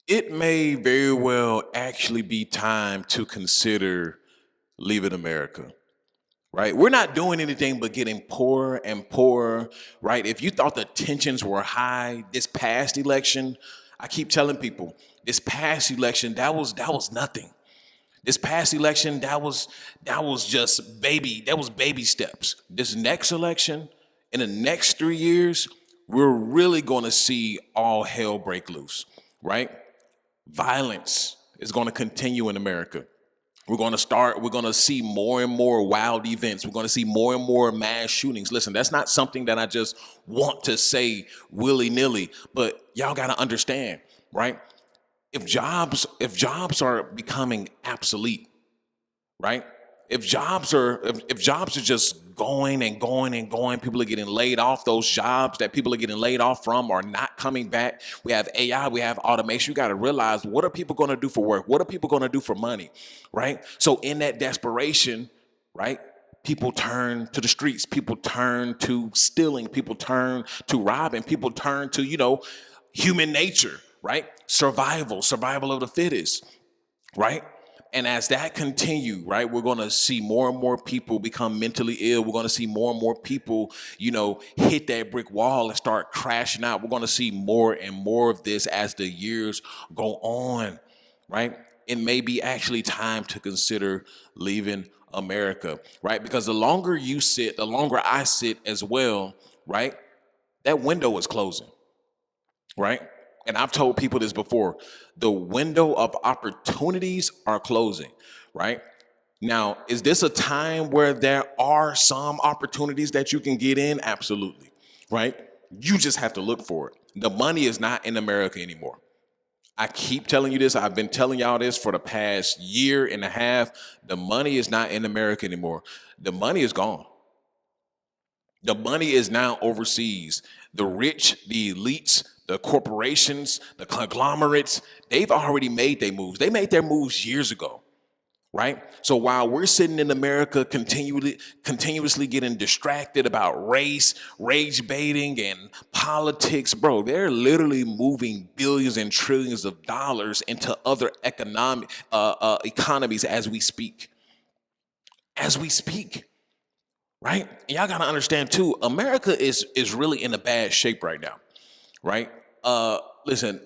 It may very well actually be time to consider leaving America, right? We're not doing anything but getting poorer and poorer, right? If you thought the tensions were high this past election, I keep telling people this past election that was nothing. This past election that was just baby steps. This next election in the next 3 years, we're really going to see all hell break loose, right? Violence is going to continue in America. We're going to see more and more wild events. We're going to see more and more mass shootings. Listen, that's not something that I just want to say willy-nilly, but y'all got to understand, right? If jobs are becoming obsolete, right? If jobs are just going and going and going, people are getting laid off. Those jobs that people are getting laid off from are not coming back. We have AI, we have automation. You got to realize, what are people going to do for work? What are people going to do for money, right? So in that desperation, right? People turn to the streets. People turn to stealing. People turn to robbing. People turn to human nature, right? Survival of the fittest, right? And as that continue, right, we're going to see more and more people become mentally ill. We're going to see more and more people, hit that brick wall and start crashing out. We're going to see more and more of this as the years go on, right? It may be actually time to consider leaving America, right? Because the longer you sit, the longer I sit as well, right? That window is closing, right? And I've told people this before. The window of opportunities are closing, right? Now, is this a time where there are some opportunities that you can get in? Absolutely, right? You just have to look for it. The money is not in America anymore. I keep telling you this. I've been telling y'all this for the past year and a half. The money is not in America anymore. The money is gone. The money is now overseas. The rich, the elites, the corporations, the conglomerates, they've already made their moves. They made their moves years ago, right? So while we're sitting in America continuously getting distracted about race, rage baiting, and politics, bro, they're literally moving billions and trillions of dollars into other economic economies as we speak. As we speak. Right? And y'all gotta understand too, America is really in a bad shape right now, right? Listen,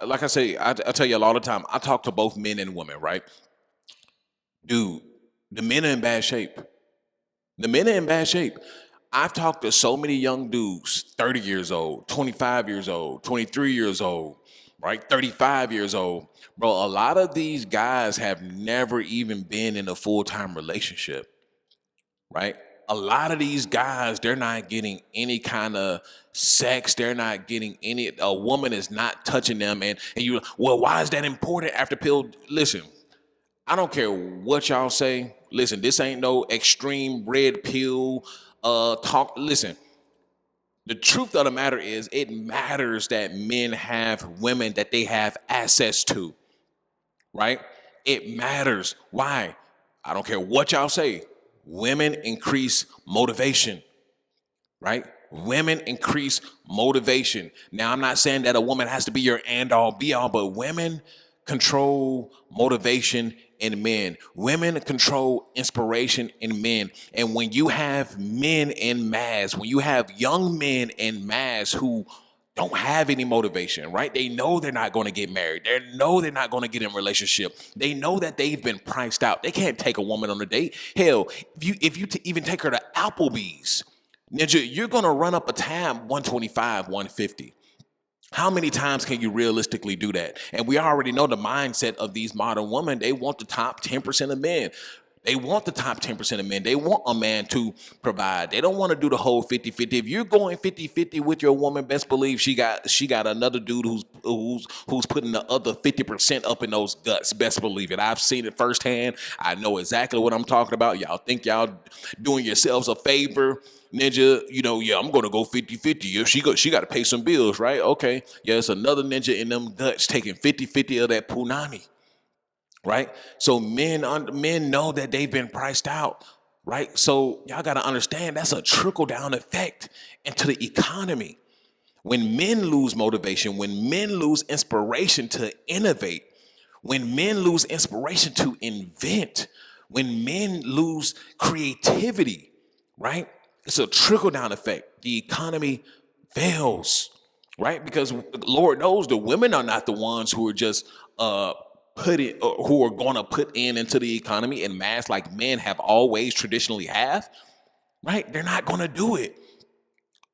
like I say, I tell you all the time, I talk to both men and women, right? Dude, the men are in bad shape. The men are in bad shape. I've talked to so many young dudes, 30 years old, 25 years old, 23 years old, right? 35 years old. Bro, a lot of these guys have never even been in a full-time relationship, right? A lot of these guys, they're not getting any kind of sex. They're not getting a woman is not touching them. And you, well, why is that important after pill? Listen, I don't care what y'all say. Listen, this ain't no extreme red pill talk. Listen, the truth of the matter is, it matters that men have women that they have access to, right? It matters. Why? I don't care what y'all say. Women increase motivation, right? Women increase motivation. Now, I'm not saying that a woman has to be your end all be all, but women control motivation in men. Women control inspiration in men. And when you have men in mass, when you have young men in mass who don't have any motivation, right? They know they're not going to get married. They know they're not going to get in a relationship. They know that they've been priced out. They can't take a woman on a date. Hell, if you even take her to Applebee's, Ninja, you're going to run up a tab 125, 150. How many times can you realistically do that? And we already know the mindset of these modern women. They want the top 10% of men. They want the top 10% of men. They want a man to provide. They don't want to do the whole 50-50. If you're going 50-50 with your woman, best believe she got another dude who's putting the other 50% up in those guts. Best believe it. I've seen it firsthand. I know exactly what I'm talking about. Y'all think y'all doing yourselves a favor. Ninja, yeah, I'm gonna go 50-50. Yeah, she got to pay some bills, right? Okay. Yeah, it's another ninja in them guts taking 50-50 of that punani, right? So men know that they've been priced out, right? So y'all got to understand that's a trickle down effect into the economy. When men lose motivation, when men lose inspiration to innovate, when men lose inspiration to invent, when men lose creativity, right? It's a trickle down effect. The economy fails, right? Because Lord knows the women are not the ones who are just put it, who are going to put into the economy in mass like men have always traditionally have, right? They're not going to do it.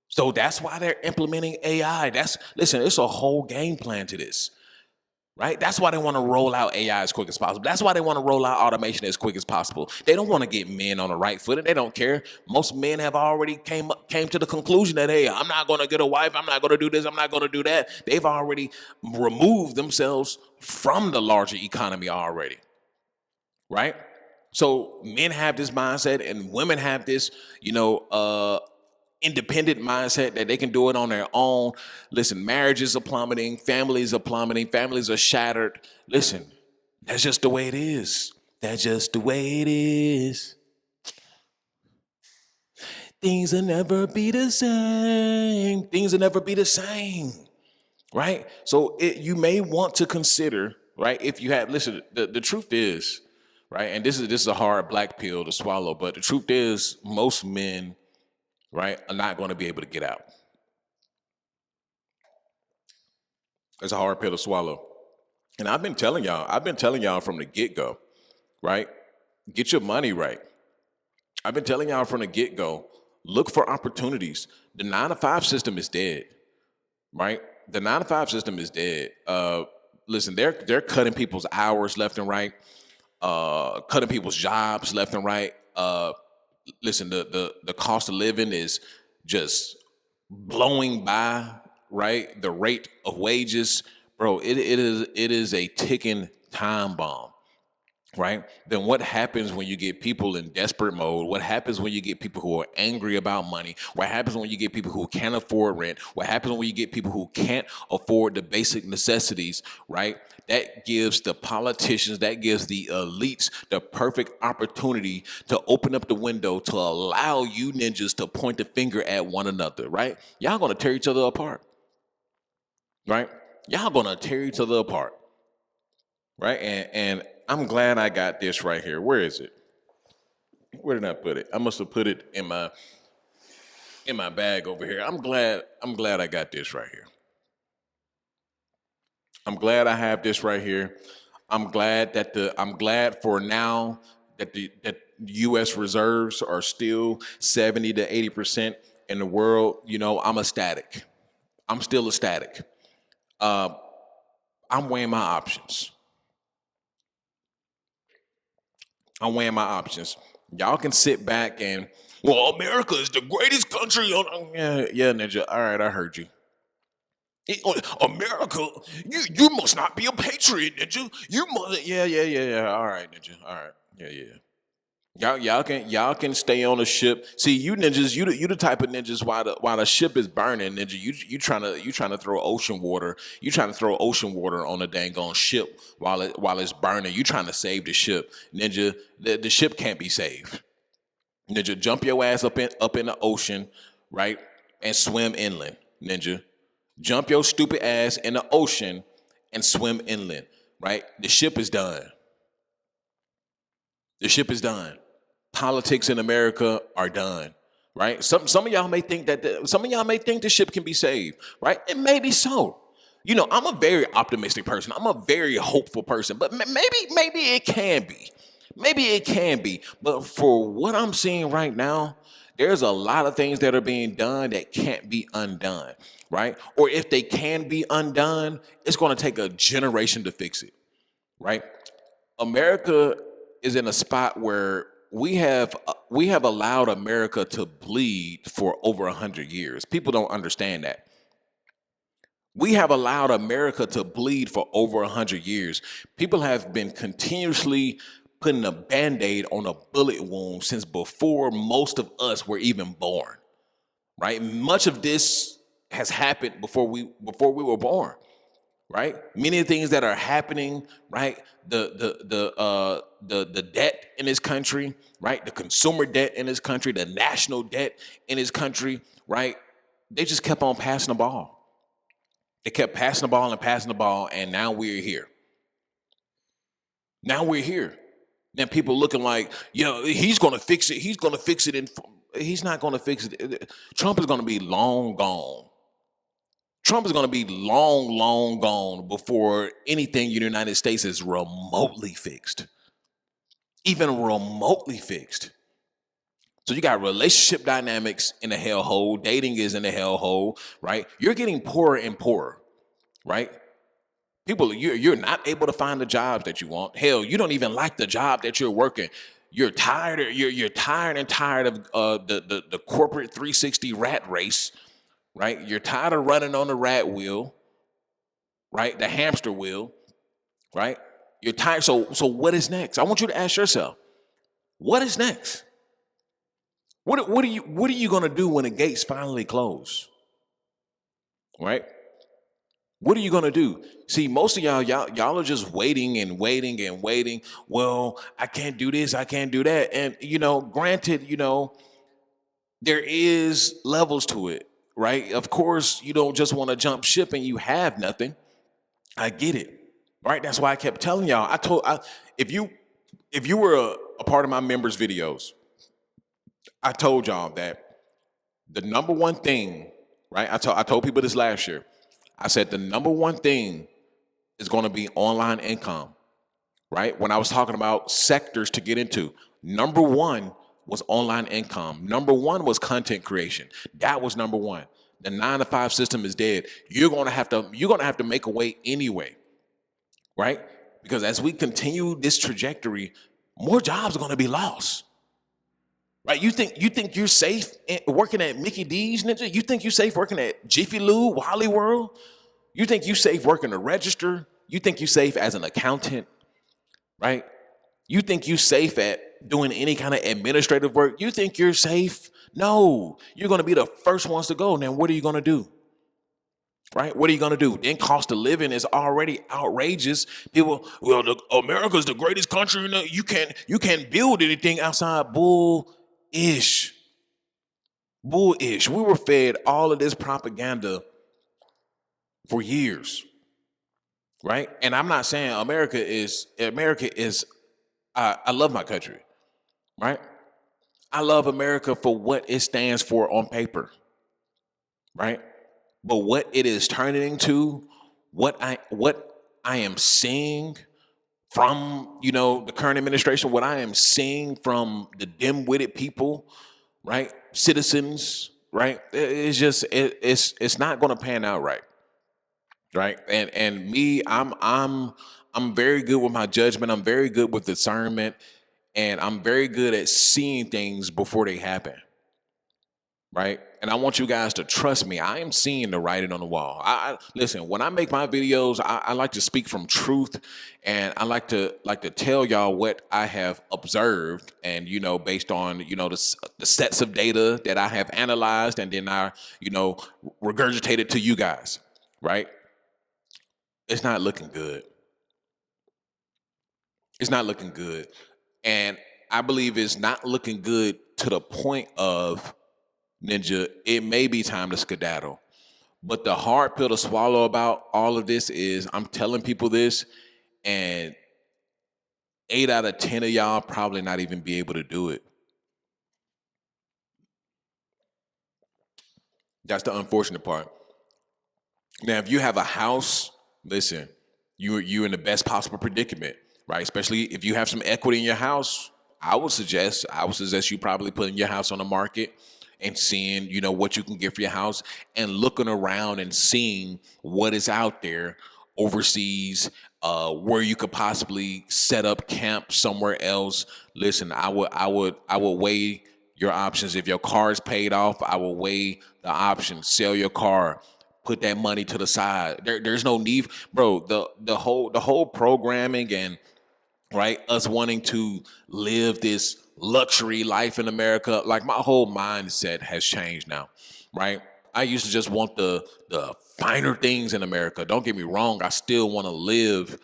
So that's why they're implementing AI. Listen, it's a whole game plan to this, right? That's why they want to roll out AI as quick as possible. That's why they want to roll out automation as quick as possible. They don't want to get men on the right foot, and they don't care. Most men have already came to the conclusion that, hey, I'm not going to get a wife. I'm not going to do this. I'm not going to do that. They've already removed themselves from the larger economy already, right? So men have this mindset, and women have this, independent mindset that they can do it on their own. Listen, marriages are plummeting, families are plummeting, families are shattered. Listen, that's just the way it is. That's just the way it is. Things will never be the same. Things will never be the same. Right? So you may want to consider, right? If you have, listen, the truth is, right? And this is a hard black pill to swallow, but the truth is most men, right, are not going to be able to get out. It's a hard pill to swallow. And I've been telling y'all from the get-go, right? Get your money right. I've been telling y'all from the get-go, look for opportunities. The 9-to-5 system is dead, right? The 9-to-5 system is dead. Listen, they're cutting people's hours left and right, cutting people's jobs left and right. Listen, the cost of living is just blowing by, right? The rate of wages, bro, it is a ticking time bomb, right? Then what happens when you get people in desperate mode? What happens when you get people who are angry about money? What happens when you get people who can't afford rent? What happens when you get people who can't afford the basic necessities, right? That gives the politicians, that gives the elites the perfect opportunity to open up the window to allow you ninjas to point the finger at one another, right? Y'all gonna tear each other apart, right? Y'all gonna tear each other apart, right? And I'm glad I got this right here. Where is it? Where did I put it? I must have put it in my bag over here. I'm glad I got this right here. I'm glad I have this right here. I'm glad for now that the US reserves are still 70 to 80% in the world. I'm ecstatic. I'm still ecstatic. I'm weighing my options. Y'all can sit back and, well, America is the greatest country on. Yeah, Ninja. All right, I heard you. America, you must not be a patriot, Ninja. You must. Yeah. All right, Ninja. All right. Yeah. Y'all can stay on the ship. See, you ninjas, you the type of ninjas while the ship is burning, ninja. You trying to throw ocean water. You trying to throw ocean water on the dang on ship while it's burning. You trying to save the ship, ninja. The ship can't be saved. Ninja, jump your ass up in the ocean, right, and swim inland, ninja. Jump your stupid ass in the ocean and swim inland, right? The ship is done. The ship is done. Politics in America are done, right? Some of y'all may think the ship can be saved, right? It may be so. I'm a very optimistic person. I'm a very hopeful person, but maybe it can be. Maybe it can be. But for what I'm seeing right now, there's a lot of things that are being done that can't be undone, right? Or if they can be undone, it's going to take a generation to fix it, right? America is in a spot where we have allowed America to bleed for over 100 years. People don't understand that. We have allowed America to bleed for over 100 years. People have been continuously putting a Band-Aid on a bullet wound since before most of us were even born, right? Much of this has happened before we were born, right? Many of the things that are happening, right? The debt in this country, right? The consumer debt in this country, the national debt in this country, right? They just kept on passing the ball. They kept passing the ball, and now we're here. Now we're here. Now people looking like, he's going to fix it. He's going to fix it. He's not going to fix it. Trump is going to be long gone. Trump is going to be long, long gone before anything in the United States is remotely fixed. Even remotely fixed. So you got relationship dynamics in the hellhole. Dating is in the hellhole, right? You're getting poorer and poorer, right? People, you're not able to find the jobs that you want. Hell, you don't even like the job that you're working. You're tired. You're tired of the corporate 360 rat race, right? You're tired of running on the rat wheel, right? The hamster wheel, right? You're tired. So what is next? I want you to ask yourself, what is next? What are you gonna do when the gates finally close? Right? What are you gonna do? See, most of y'all are just waiting and waiting and waiting. Well, I can't do this, I can't do that. And granted, there is levels to it, right? Of course, you don't just want to jump ship and you have nothing. I get it. Right? That's why I kept telling y'all. If you were a part of my members' videos, I told y'all that the number one thing, right? I told people this last year. I said the number one thing is going to be online income, right? When I was talking about sectors to get into, number one was online income. Number one was content creation. That was number one. The 9-to-5 system is dead. You're gonna have to make a way anyway, right? Because as we continue this trajectory, more jobs are going to be lost. Right? You think you're safe working at Mickey D's, Ninja? You think you're safe working at Jiffy Lube, Wally World? You think you're safe working the register? You think you're safe as an accountant, right? You think you're safe at doing any kind of administrative work? You think you're safe? No, you're going to be the first ones to go. Now, what are you going to do? Right? What are you going to do? Then cost of living is already outrageous. People, well, America's the greatest country. You can't build anything outside. Bull-ish. We were fed all of this propaganda for years, right? And I'm not saying America is. I love my country, right? I love America for what it stands for on paper, right? But what it is turning into, what I am seeing from the current administration, what I am seeing from the dim-witted people, right, citizens, right, it's not going to pan out right, and me, I'm very good with my judgment. I'm very good with discernment, and I'm very good at seeing things before they happen. Right? And I want you guys to trust me. I am seeing the writing on the wall. I listen, when I make my videos, I like to speak from truth, and I like to tell y'all what I have observed, and based on the sets of data that I have analyzed, and then I regurgitated to you guys. Right? It's not looking good. It's not looking good, and I believe it's not looking good to the point of, Ninja, it may be time to skedaddle. But the hard pill to swallow about all of this is I'm telling people this, and 8 out of 10 of y'all probably not even be able to do it. That's the unfortunate part. Now, if you have a house, listen, you're in the best possible predicament, right? Especially if you have some equity in your house. I would suggest you probably putting your house on the market and seeing, what you can get for your house, and looking around and seeing what is out there overseas, where you could possibly set up camp somewhere else. Listen, I would weigh your options. If your car is paid off, I will weigh the options. Sell your car, put that money to the side. There's no need, bro. The whole programming and right, us wanting to live this luxury life in America, like my whole mindset has changed now, right? I used to just want the finer things in America. Don't get me wrong, I still want to live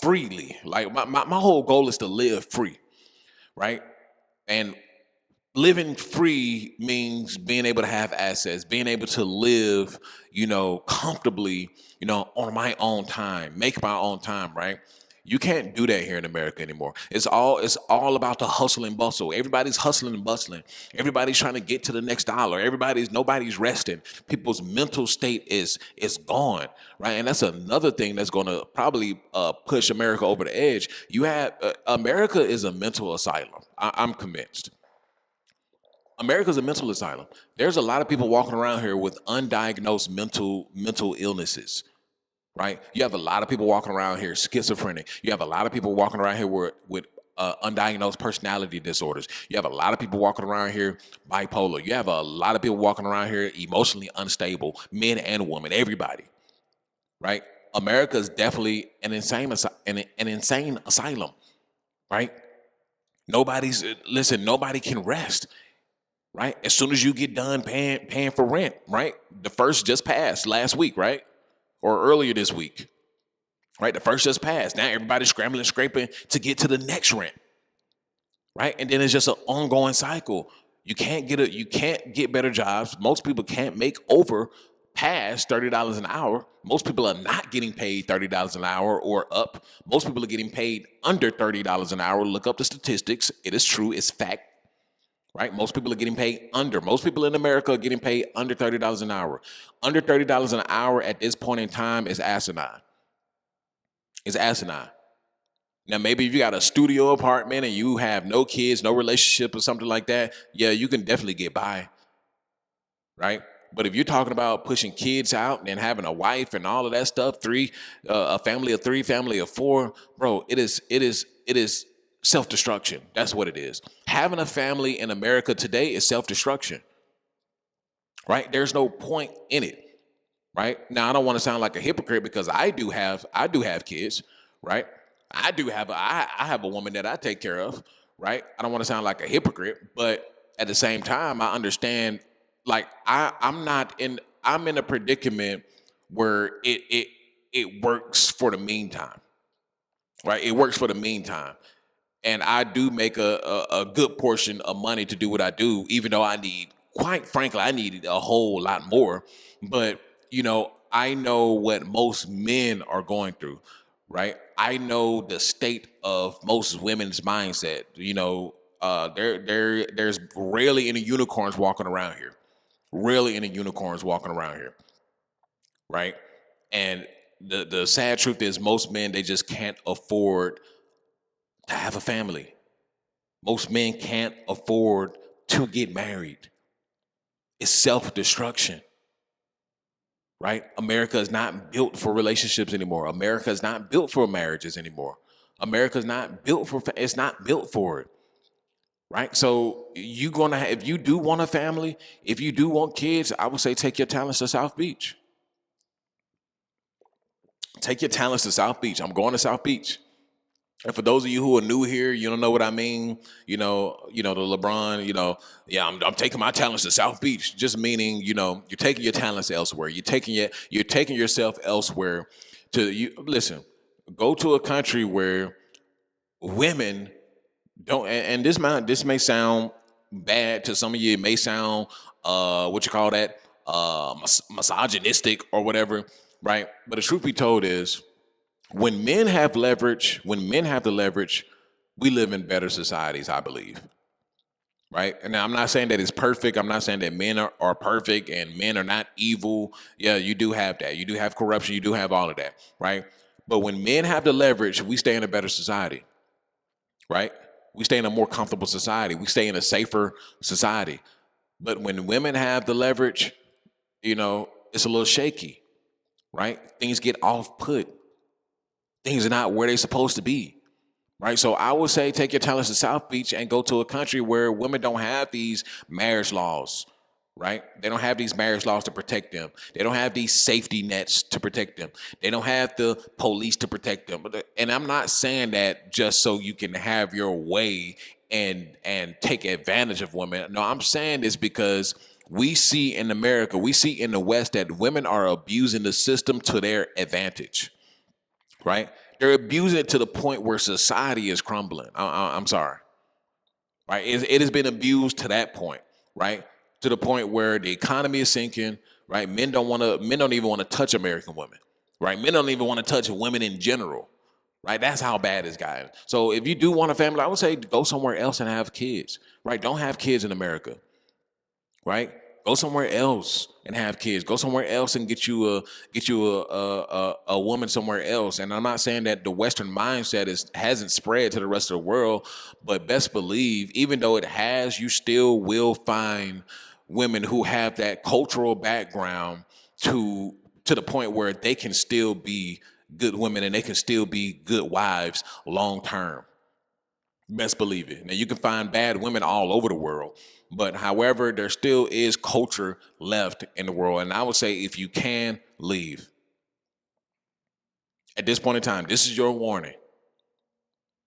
freely. Like my whole goal is to live free, right? And living free means being able to have assets, being able to live, comfortably, on my own time, make my own time, right? You can't do that here in America anymore. It's all about the hustle and bustle. Everybody's hustling and bustling. Everybody's trying to get to the next dollar. Nobody's resting. People's mental state is gone, right? And that's another thing that's going to probably push America over the edge. You have America is a mental asylum. I'm convinced. America's a mental asylum. There's a lot of people walking around here with undiagnosed mental illnesses, right? You have a lot of people walking around here schizophrenic. You have a lot of people walking around here with undiagnosed personality disorders. You have a lot of people walking around here bipolar. You have a lot of people walking around here emotionally unstable, men and women, everybody, right? America is definitely an insane asylum, right? Nobody can rest, right? As soon as you get done paying for rent, right? The first just passed last week, right? Or earlier this week, right? The first just passed. Now everybody's scrambling, scraping to get to the next rent, right? And then it's just an ongoing cycle. You can't get better jobs. Most people can't make over past $30 an hour. Most people are not getting paid $30 an hour or up. Most people are getting paid under $30 an hour. Look up the statistics. It is true. It's fact. Right? Most people are getting paid under. Most people in America are getting paid under $30 an hour. Under $30 an hour at this point in time is asinine. It's asinine. Now, maybe if you got a studio apartment and you have no kids, no relationship or something like that, yeah, you can definitely get by, right? But if you're talking about pushing kids out and having a wife and all of that stuff, a family of three, family of four, bro, it is self-destruction. That's what it is. Having a family in America today is self-destruction, right? There's no point in it, right? Now, I don't want to sound like a hypocrite because I do have kids, right? I have a woman that I take care of, right? I don't want to sound like a hypocrite, but at the same time, I understand. Like I'm in a predicament where it works for the meantime, right? It works for the meantime, and I do make a good portion of money to do what I do, even though quite frankly, I need a whole lot more. But I know what most men are going through, right? I know the state of most women's mindset. There's rarely any unicorns walking around here. Rarely any unicorns walking around here, right? And the sad truth is, most men they just can't afford to have a family. Most men can't afford to get married. It's self-destruction, right? America is not built for relationships anymore. America is not built for marriages anymore. America is not built for it's not built for it, right? So if you do want a family, if you do want kids, I would say take your talents to South Beach. Take your talents to South Beach. I'm going to South Beach. And for those of you who are new here, you don't know what I mean. The LeBron. Yeah, I'm taking my talents to South Beach. Just meaning, you're taking your talents elsewhere. You're taking yourself elsewhere. Listen. Go to a country where women don't. And this may sound bad to some of you. It may sound what you call that misogynistic or whatever, right? But the truth be told is, when men have the leverage, we live in better societies, I believe. Right? And now I'm not saying that it's perfect. I'm not saying that men are perfect and men are not evil. Yeah, you do have that. You do have corruption. You do have all of that. Right? But when men have the leverage, we stay in a better society. Right? We stay in a more comfortable society. We stay in a safer society. But when women have the leverage, it's a little shaky. Right? Things get off put. Things are not where they're supposed to be. Right. So I would say take your talents to South Beach and go to a country where women don't have these marriage laws. Right. They don't have these marriage laws to protect them. They don't have these safety nets to protect them. They don't have the police to protect them. And I'm not saying that just so you can have your way and take advantage of women. No, I'm saying this because we see in America, we see in the West that women are abusing the system to their advantage. Right? They're abusing it to the point where society is crumbling. I'm sorry. right? It has been abused to that point, right? To the point where the economy is sinking, right? Men don't even want to touch American women, right? Men don't even want to touch women in general, right? That's how bad it's gotten. So if you do want a family, I would say go somewhere else and have kids, right? Don't have kids in America, right? Go somewhere else and have kids. Go somewhere else and get you a woman somewhere else. And I'm not saying that the Western mindset hasn't spread to the rest of the world, but best believe, even though it has, you still will find women who have that cultural background to to the point where they can still be good women and they can still be good wives long term. Best believe it. Now you can find bad women all over the world, but however, there still is culture left in the world. And I would say if you can leave at this point in time, this is your warning.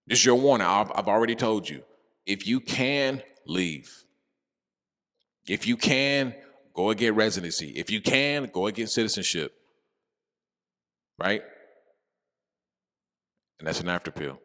This is your warning. I've already told you. If you can leave, if you can go and get residency, if you can go and get citizenship, right? And that's an after pill.